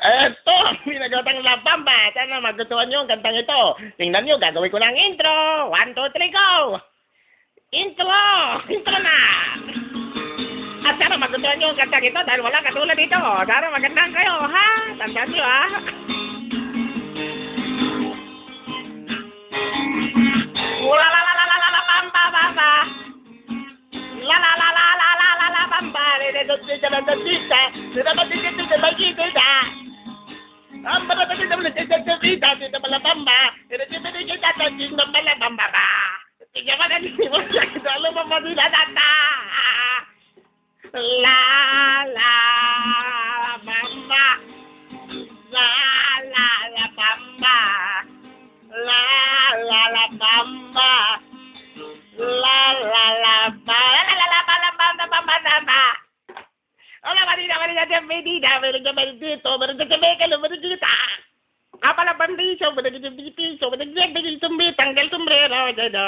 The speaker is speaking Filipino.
Eto, minagatang La Bamba. Sana magustuhan nyo ang kantang ito. Tingnan nyo, gagawin ko ng intro. 1, 2, 3, go! Intro! Intro na! At sana magustuhan nyo ang kantang ito dahil wala katulad dito. Sana magandang kayo, ha? Tandaan nyo, ha? La la la la la la la bamba bamba. La la la la la la la la bamba. Le do de la de tita. Le da de de bagita. Amba da de de tita de la bamba. Le de de de tata de la bamba ba. Tiga ba ni mo sa dalo ba di la tata. La la bamba. La la la bamba. La la la bamba. La la la ba. La la la ba la bamba bamba bamba. Hola Marina, Marina, bienvenida. Meron dito, meron ka meron kita. Apa la bandiso, meron dito, meron dito, tanggal sombrero, dito.